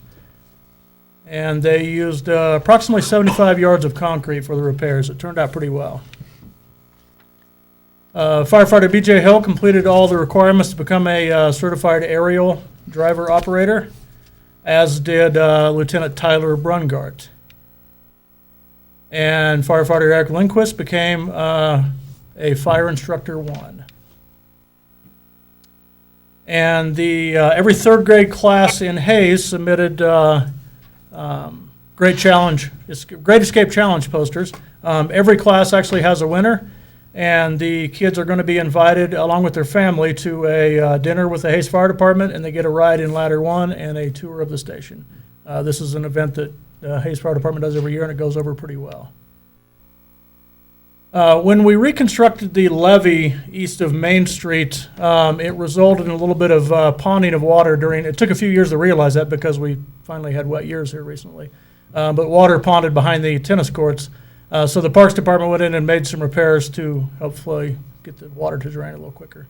And they used approximately 75 yards of concrete for the repairs. It turned out pretty well. Firefighter BJ Hill completed all the requirements to become a certified aerial driver operator, as did Lieutenant Tyler Brungart. And firefighter Eric Lindquist became a Fire Instructor 1. And the every third grade class in Hayes submitted Great Escape Challenge posters. Every class actually has a winner, and the kids are going to be invited, along with their family, to a dinner with the Hayes Fire Department, and they get a ride in Ladder 1 and a tour of the station. This is an event that Hayes Fire Department does every year, and it goes over pretty well. When we reconstructed the levee east of Main Street, it resulted in a little bit of ponding of water it took a few years to realize that because we finally had wet years here recently. But water ponded behind the tennis courts. So the Parks Department went in and made some repairs to hopefully get the water to drain a little quicker.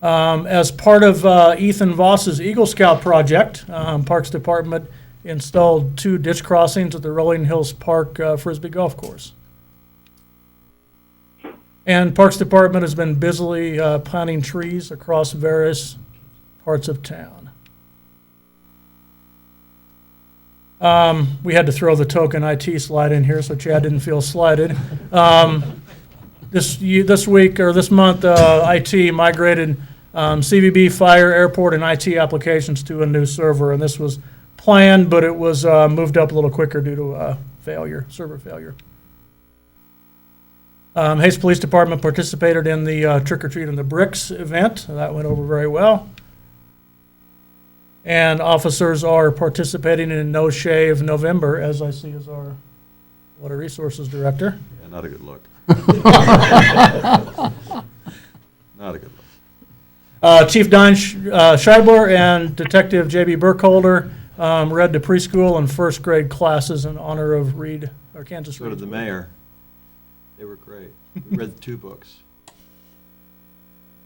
As part of Ethan Voss's Eagle Scout project, Parks Department installed 2 ditch crossings at the Rolling Hills Park Frisbee Golf Course. And Parks Department has been busily planting trees across various parts of town. We had to throw the token IT slide in here so Chad didn't feel slighted. This week or this month, IT migrated CVB, fire, airport, and IT applications to a new server, and this was planned, but it was moved up a little quicker due to server failure. Hayes Police Department participated in the Trick or Treat in the Bricks event. That went over very well. And officers are participating in No Shave November, as I see as our Water Resources Director. Yeah, not a good look. Not a good look. Chief Don Scheibler and Detective J.B. Burkholder read the preschool and first grade classes in honor of Kansas So did Reed. the mayor. They were great. We read 2 books.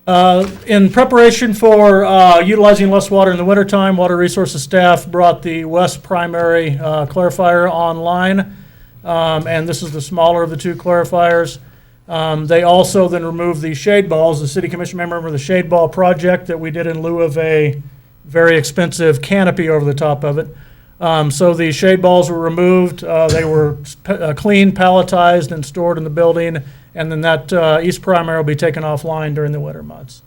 In preparation for utilizing less water in the wintertime, Water Resources staff brought the West Primary clarifier online, and this is the smaller of the 2 clarifiers. They also then removed the shade balls. The City Commission remember the shade ball project that we did in lieu of a very expensive canopy over the top of it. So the shade balls were removed. They were cleaned, palletized, and stored in the building. And then that East Primary will be taken offline during the winter months.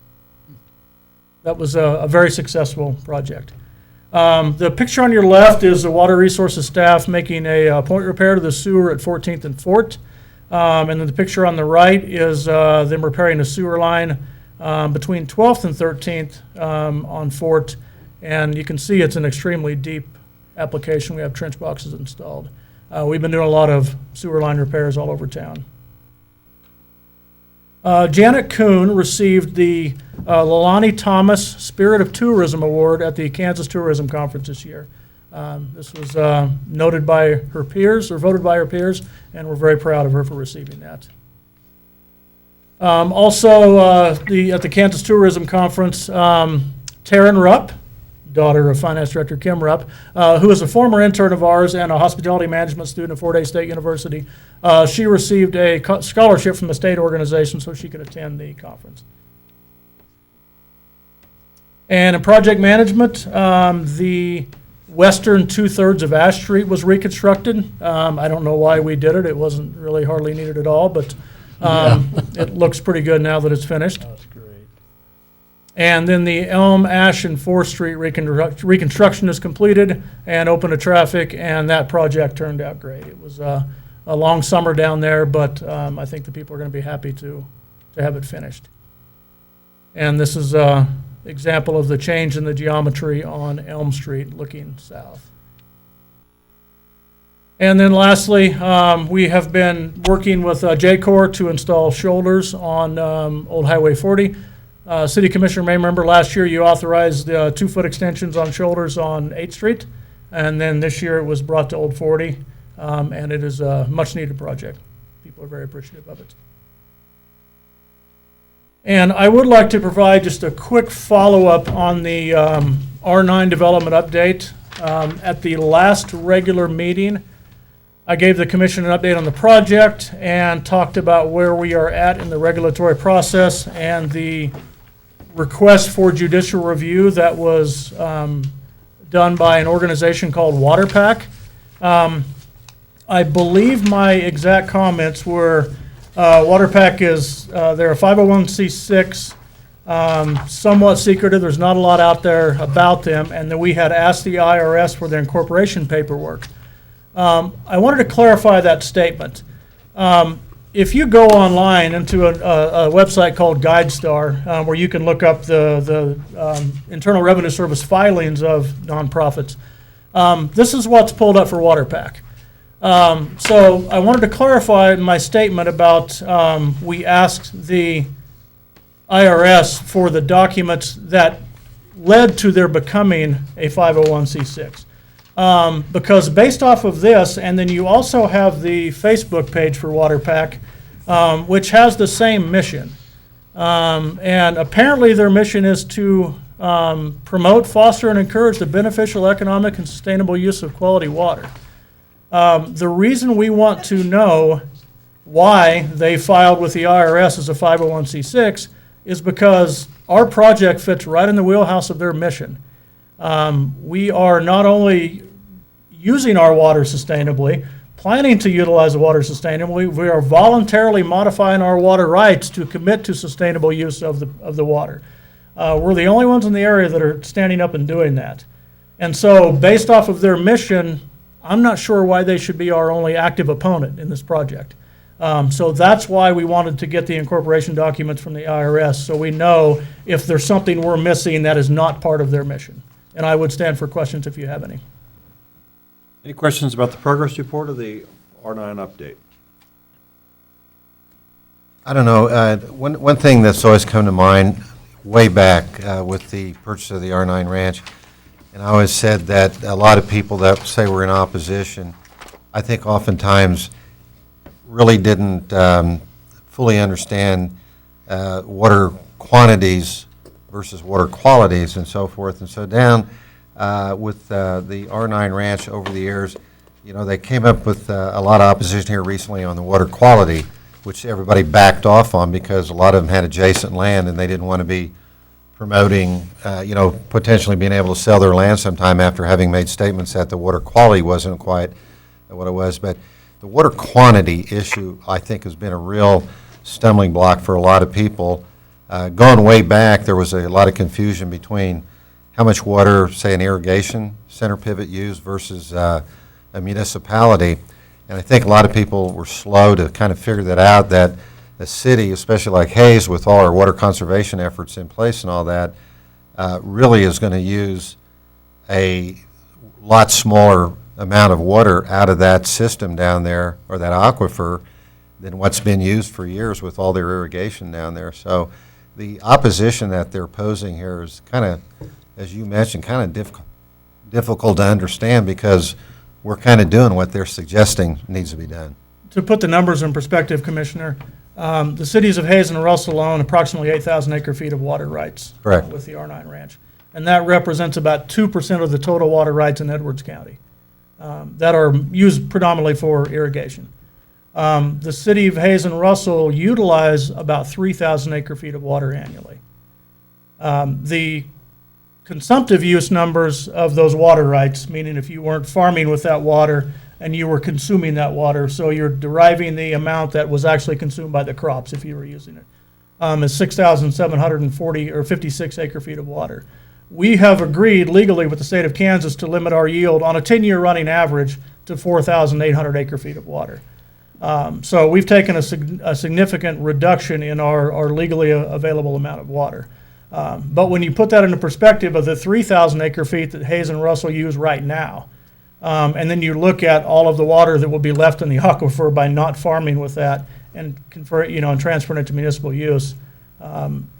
That was a very successful project. The picture on your left is the Water Resources staff making a point repair to the sewer at 14th and Fort. And then the picture on the right is them repairing a sewer line between 12th and 13th on Fort. And you can see it's an extremely deep application. We have trench boxes installed. We've been doing a lot of sewer line repairs all over town. Janet Kuhn received the Leilani Thomas Spirit of Tourism Award at the Kansas Tourism Conference this year. This was noted by her peers, or voted by her peers, and we're very proud of her for receiving that. Also, at the Kansas Tourism Conference, Taryn Rupp, daughter of Finance Director Kim Rupp, who is a former intern of ours and a hospitality management student at Fort Hays State University. She received a scholarship from the state organization so she could attend the conference. And in project management, the western 2/3 of Ash Street was reconstructed. I don't know why we did it. It wasn't really hardly needed at all, but it looks pretty good now that it's finished. That's great. And then the Elm, Ash, and 4th Street reconstruction is completed and open to traffic, and that project turned out great. It was a long summer down there, but I think the people are going to be happy to have it finished. And this is an example of the change in the geometry on Elm Street looking south. And then lastly, we have been working with J-Corps to install shoulders on Old Highway 40. City Commissioner may remember last year you authorized 2-foot extensions on shoulders on 8th Street, and then this year it was brought to Old 40, and it is a much-needed project. People are very appreciative of it. And I would like to provide just a quick follow-up on the R9 development update. At the last regular meeting, I gave the commission an update on the project and talked about where we are at in the regulatory process and the request for judicial review that was done by an organization called WaterPack. I believe my exact comments were, WaterPack is, they're a 501c6, somewhat secretive. There's not a lot out there about them. And then we had asked the IRS for their incorporation paperwork. I wanted to clarify that statement. If you go online into a website called GuideStar, where you can look up the Internal Revenue Service filings of nonprofits, this is what's pulled up for WaterPack. So I wanted to clarify my statement about we asked the IRS for the documents that led to their becoming a 501c6. Because based off of this, and then you also have the Facebook page for WaterPack, which has the same mission. And apparently their mission is to promote, foster, and encourage the beneficial economic and sustainable use of quality water. The reason we want to know why they filed with the IRS as a 501c6 is because our project fits right in the wheelhouse of their mission. We are not only using our water sustainably, planning to utilize the water sustainably, we are voluntarily modifying our water rights to commit to sustainable use of the water. We're the only ones in the area that are standing up and doing that. And so based off of their mission, I'm not sure why they should be our only active opponent in this project. So that's why we wanted to get the incorporation documents from the IRS, so we know if there's something we're missing that is not part of their mission. And I would stand for questions if you have any. Any questions about the progress report or the R9 update? I don't know. One thing that's always come to mind way back with the purchase of the R9 Ranch, and I always said that a lot of people that say we're in opposition, I think oftentimes really didn't fully understand water quantities versus water qualities and so forth. And so down with the R9 Ranch over the years, you know, they came up with a lot of opposition here recently on the water quality, which everybody backed off on because a lot of them had adjacent land and they didn't want to be promoting, potentially being able to sell their land sometime after having made statements that the water quality wasn't quite what it was. But the water quantity issue, I think, has been a real stumbling block for a lot of people. Going way back, there was a lot of confusion between how much water, say, an irrigation center pivot used versus a municipality. And I think a lot of people were slow to kind of figure that out, that a city, especially like Hayes, with all our water conservation efforts in place and all that, really is going to use a lot smaller amount of water out of that system down there, or that aquifer, than what's been used for years with all their irrigation down there. So the opposition that they're posing here is kind of, as you mentioned, kind of difficult to understand, because we're kind of doing what they're suggesting needs to be done. To put the numbers in perspective, Commissioner, the cities of Hayes and Russell own approximately 8,000 acre-feet of water rights. Correct. With the R9 Ranch. And that represents about 2% of the total water rights in Edwards County that are used predominantly for irrigation. The city of Hayes and Russell utilize about 3,000 acre-feet of water annually. The consumptive use numbers of those water rights, meaning if you weren't farming with that water and you were consuming that water, so you're deriving the amount that was actually consumed by the crops if you were using it, is 6,740 or 56 acre-feet of water. We have agreed legally with the state of Kansas to limit our yield on a 10-year running average to 4,800 acre-feet of water. So we've taken a significant reduction in our legally available amount of water. But when you put that into perspective of the 3,000 acre-feet that Hayes and Russell use right now, and then you look at all of the water that will be left in the aquifer by not farming with that and and transferring it to municipal use,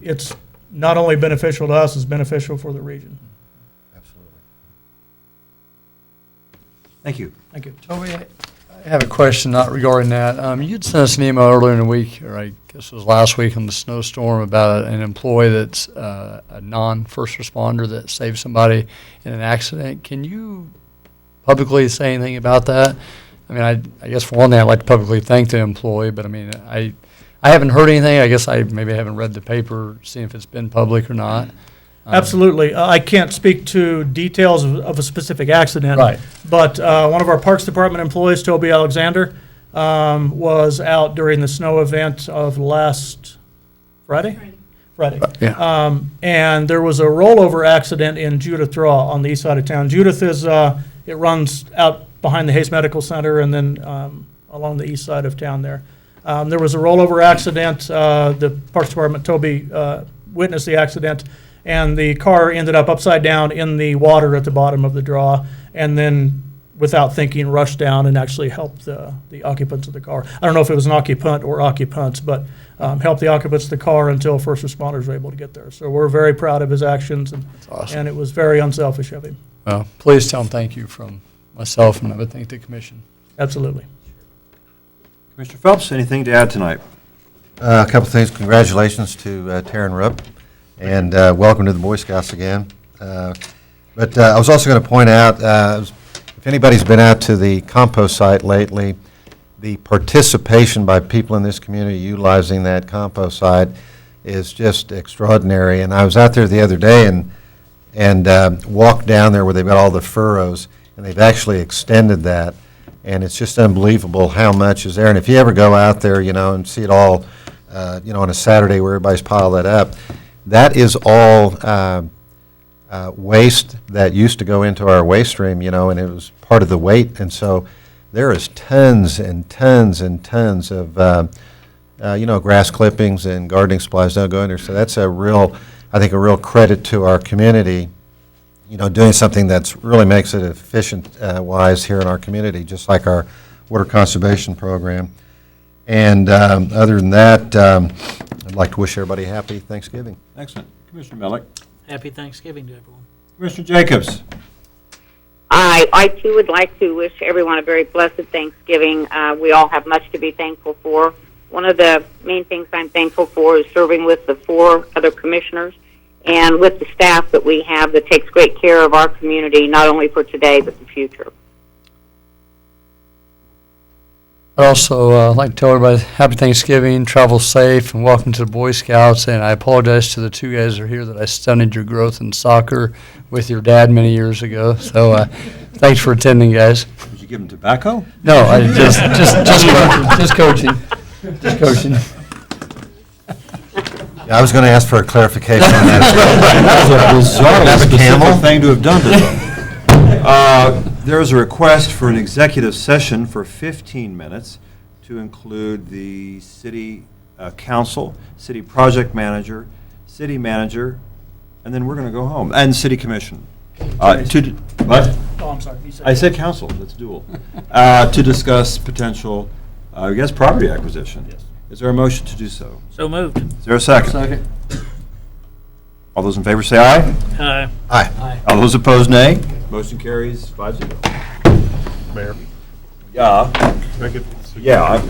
it's not only beneficial to us, it's beneficial for the region. Absolutely. Thank you. Thank you. Toby, I have a question not regarding that. You'd sent us an email earlier in the week, or I guess it was last week, on the snowstorm about an employee that's a non-first responder that saved somebody in an accident. Can you publicly say anything about that? I mean, I guess for one thing, I'd like to publicly thank the employee, but I mean, I haven't heard anything. I guess maybe I haven't read the paper, seeing if it's been public or not. Absolutely. I can't speak to details of a specific accident. Right. But one of our Parks Department employees, Toby Alexander, was out during the snow event of last Friday? Friday. Yeah. And there was a rollover accident in Judith Draw on the east side of town. Judith is, it runs out behind the Hayes Medical Center and then along the east side of town there. There was a rollover accident. The Parks Department, Toby, witnessed the accident, and the car ended up upside down in the water at the bottom of the draw, and then, without thinking, rushed down and actually helped the occupants of the car. I don't know if it was an occupant or occupants, but helped the occupants of the car until first responders were able to get there. So we're very proud of his actions, and, awesome. and it was very unselfish of him. Well, please tell him thank you from myself, and I would thank the commission. Absolutely. Commissioner Phelps, anything to add tonight? A couple things. Congratulations to Taryn Rupp, and welcome to the Boy Scouts again. But I was also going to point out, if anybody's been out to the compost site lately, the participation by people in this community utilizing that compost site is just extraordinary. And I was out there the other day and walked down there where they've got all the furrows, and they've actually extended that. And it's just unbelievable how much is there. And if you ever go out there, and see it all, on a Saturday where everybody's piled that up, that is all waste that used to go into our waste stream, and it was part of the weight. And so there is tons and tons and tons of, grass clippings and gardening supplies that go in there. So that's a real credit to our community, doing something that's really makes it efficient wise here in our community, just like our water conservation program. And other than that, I'd like to wish everybody a happy Thanksgiving. Excellent. Commissioner Melick. Happy Thanksgiving to everyone. Commissioner Jacobs. I too would like to wish everyone a very blessed Thanksgiving. We all have much to be thankful for. One of the main things I'm thankful for is serving with the 4 other commissioners and with the staff that we have that takes great care of our community, not only for today, but the future. I'd also like to tell everybody happy Thanksgiving, travel safe, and welcome to the Boy Scouts. And I apologize to the 2 guys that are here that I stunted your growth in soccer with your dad many years ago. So thanks for attending, guys. Did you give him tobacco? No, I just coaching. Just coaching. Yeah, I was going to ask for a clarification on that. That was a bizarrely Have a camel? specific thing to have done to them. There is a request for an executive session for 15 minutes to include the city council, city project manager, city manager, and then we're going to go home, and city commission. What? Oh, I'm sorry. You said- I said council, that's dual. To discuss potential, property acquisition. Yes. Is there a motion to do so? So moved. Is there a second? Second. All those in favor say aye. Aye. Aye. All those opposed, nay. Motion carries 5-0. Mayor, Yeah. can I get? Yeah.